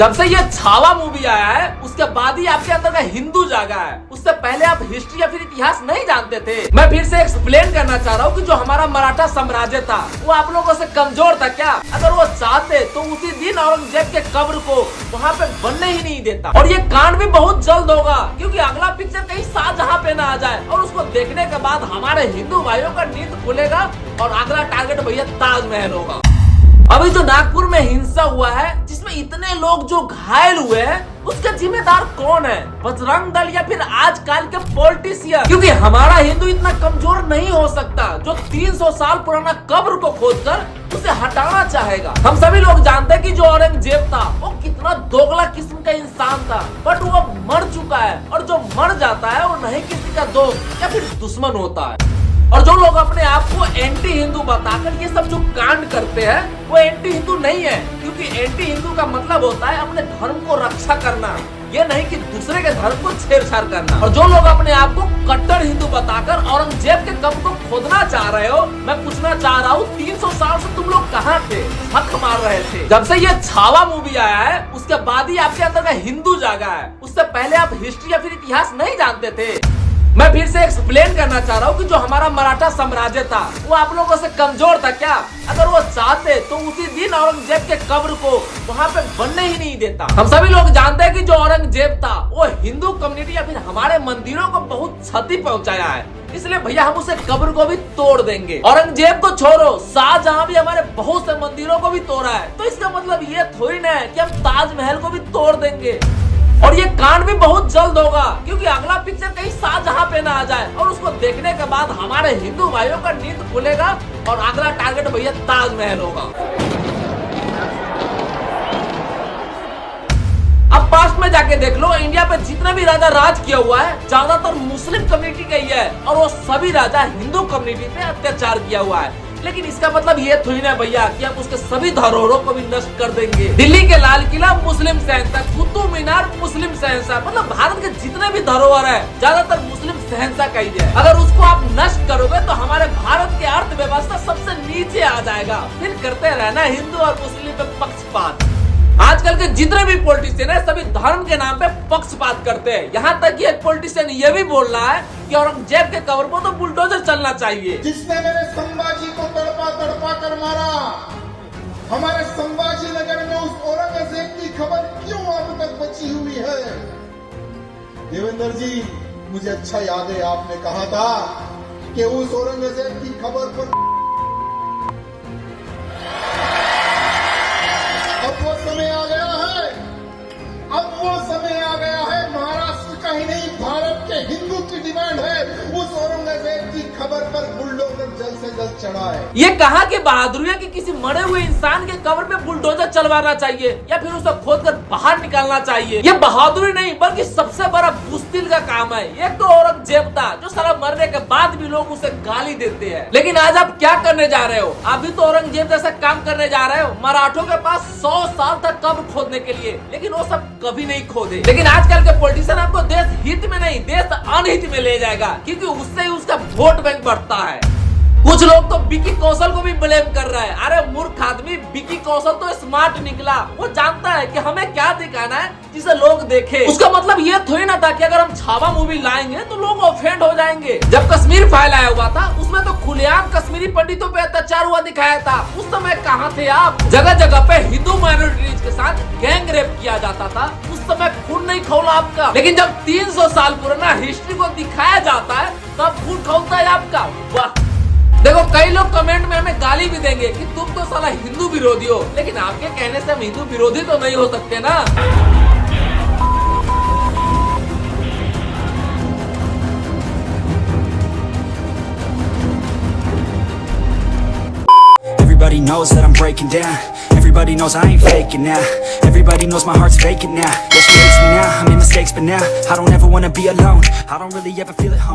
जब से ये छावा मूवी आया है उसके बाद ही आपके अंदर का हिंदू जागा है। उससे पहले आप हिस्ट्री या फिर इतिहास नहीं जानते थे। मैं फिर से एक्सप्लेन करना चाह रहा हूँ कि जो हमारा मराठा साम्राज्य था वो आप लोगों से कमजोर था क्या? अगर वो चाहते तो उसी दिन औरंगजेब के कब्र को वहाँ पे बनने ही नहीं देता। और ये कांड भी बहुत जल्द होगा क्योंकि अगला पिक्चर कहीं शाहजहां पे ना आ जाए और उसको देखने के बाद हमारे हिंदू भाइयों का नींद खुलेगा और अगला टारगेट भैया ताजमहल होगा। अभी जो नागपुर में हिंसा हुआ है जिसमें इतने लोग जो घायल हुए हैं उसका जिम्मेदार कौन है? बजरंग दल या फिर आजकल के पॉलिटिशियन? क्योंकि हमारा हिंदू इतना कमजोर नहीं हो सकता जो 300 साल पुराना कब्र को खोदकर उसे हटाना चाहेगा। हम सभी लोग जानते हैं कि जो औरंगजेब था वो कितना दोगला किस्म का इंसान था, बट वो अब मर चुका है और जो मर जाता है वो नहीं किसी का दोस्त या फिर दुश्मन होता है। और जो लोग अपने आप को एंटी हिंदू बताकर ये सब जो कांड करते हैं वो एंटी हिंदू नहीं है, क्योंकि एंटी हिंदू का मतलब होता है अपने धर्म को रक्षा करना, ये नहीं कि दूसरे के धर्म को छेड़छाड़ करना। और जो लोग अपने आप को कट्टर हिंदू बताकर औरंगजेब के कब्र को खोदना चाह रहे हो, मैं पूछना चाह रहा हूँ 300 साल से तुम लोग कहाँ थे? हक मार रहे थे। जब से ये छावा मूवी आया है उसके बाद ही आपके अंदर का हिंदू जागा है। उससे पहले आप हिस्ट्री या फिर इतिहास नहीं जानते थे। मैं फिर से एक्सप्लेन करना चाह रहा हूँ कि जो हमारा मराठा साम्राज्य था वो आप लोगों से कमजोर था क्या? अगर वो चाहते तो उसी दिन औरंगजेब के कब्र को वहाँ पे बनने ही नहीं देता। हम सभी लोग जानते हैं कि जो औरंगजेब था वो हिंदू कम्युनिटी या फिर हमारे मंदिरों को बहुत क्षति पहुँचाया है, इसलिए भैया हम उसे कब्र को भी तोड़ देंगे। औरंगजेब को छोड़ो, शाहजहां भी हमारे बहुत से मंदिरों को भी तोड़ा है, तो इसका मतलब ये थोड़ी ना है कि हम ताजमहल को भी तोड़ देंगे। और ये कांड भी बहुत जल्द होगा क्योंकि अगला पिक्चर कहीं शाहजहां पे ना आ जाए और उसको देखने के बाद हमारे हिंदू भाइयों का नींद खुलेगा और अगला टारगेट भैया ताजमहल होगा। अब पास्ट में जाके देख लो, इंडिया पे जितना भी राजा राज किया हुआ है ज्यादातर मुस्लिम कम्युनिटी का ही है और वो सभी राजा हिंदू कम्युनिटी पे अत्याचार किया हुआ है। लेकिन इसका मतलब ये थोड़ी ना भैया कि हम उसके सभी धरोहरों को भी नष्ट कर देंगे। दिल्ली के लाल किला मुस्लिम शहंशाह, कुतुब मीनार मुस्लिम शहंशाह, मतलब भारत के जितने भी धरोहर है ज्यादातर मुस्लिम शहंशाह का ही है। अगर उसको आप नष्ट करोगे तो हमारे भारत की अर्थव्यवस्था सबसे नीचे आ जाएगा। फिर करते रहना हिंदू और मुस्लिम पे पक्षपात। आजकल के जितने भी पॉलिटिशियन है सभी धर्म के नाम पे पक्षपात करते हैं। यहाँ तक कि एक पॉलिटिशियन ये भी बोल रहा है कि औरंगजेब के कब्र पर तो बुलडोजर चलना चाहिए। जिसने मेरे संभाजी को तड़पा तड़पा कर मारा, हमारे संभाजी नगर में उस औरंगजेब की खबर क्यों अब तक बची हुई है? देवेंद्र जी, मुझे अच्छा याद है आपने कहा था कि उस औरंगजेब की खबर पर अब वो समय आ गया है, अब वो समय आ गया है। महाराष्ट्र का ही नहीं भारत के हिंदू की डिमांड है उस औरंगजेब की खबर पर बुलडोजर जल्द से जल्द चढ़ाए। ये कहा कि बहादुरी है कि किसी मरे हुए इंसान के कब्र पे बुलडोजर चलवाना चाहिए या फिर उसे खोदकर बाहर निकालना चाहिए। ये बहादुरी नहीं बल्कि सबसे बड़ा बुज़दिल का काम है। एक तो औरंगजेब था जो साला मरने के बाद भी लोग उसे गाली देते हैं, लेकिन आज आप क्या करने जा रहे हो? अभी तो औरंगजेब जैसा काम करने जा रहे हो। मराठों के पास 100 साल तक कब्र खोदने के लिए, लेकिन वो सब कभी नहीं खोदे। लेकिन आजकल के पॉलिटिशियन आपको देश हित में नहीं देश अनहित में ले जाएगा क्योंकि उससे ही उसका वोट बैंक बढ़ता है। कुछ लोग तो विकी कौशल को भी ब्लेम कर रहा है। अरे मूर्ख आदमी, विकी कौशल तो स्मार्ट निकला। वो जानता है कि हमें क्या दिखाना है जिसे लोग देखे। उसका मतलब ये थोड़ी ना था कि अगर हम छावा मूवी लाएंगे तो लोग ऑफेंड हो जाएंगे। जब कश्मीर फाइल आया हुआ था उसमें तो खुलेआम कश्मीरी पंडितों पे अत्याचार हुआ दिखाया था। उस समय कहाँ थे आप? जगह जगह पे हिंदू माइनॉरिटीज के साथ गैंग रेप किया जाता था। उस समय खून नहीं खौला आपका। लेकिन जब 300 साल पुराना हिस्ट्री को दिखाया जाता है तब खून खौलता है आपका। वाह! देखो, कई लोग कमेंट में हमें गाली भी देंगे कि तुम तो साला हिंदू विरोधी हो, लेकिन आपके कहने से हम हिंदू विरोधी तो नहीं हो सकते ना। Everybody knows that I'm breaking down. Everybody knows I ain't faking now. Everybody knows my heart's vacant now. Yeah, she hates me now, I made mistakes but now I don't ever wanna be alone. I don't really ever feel at home.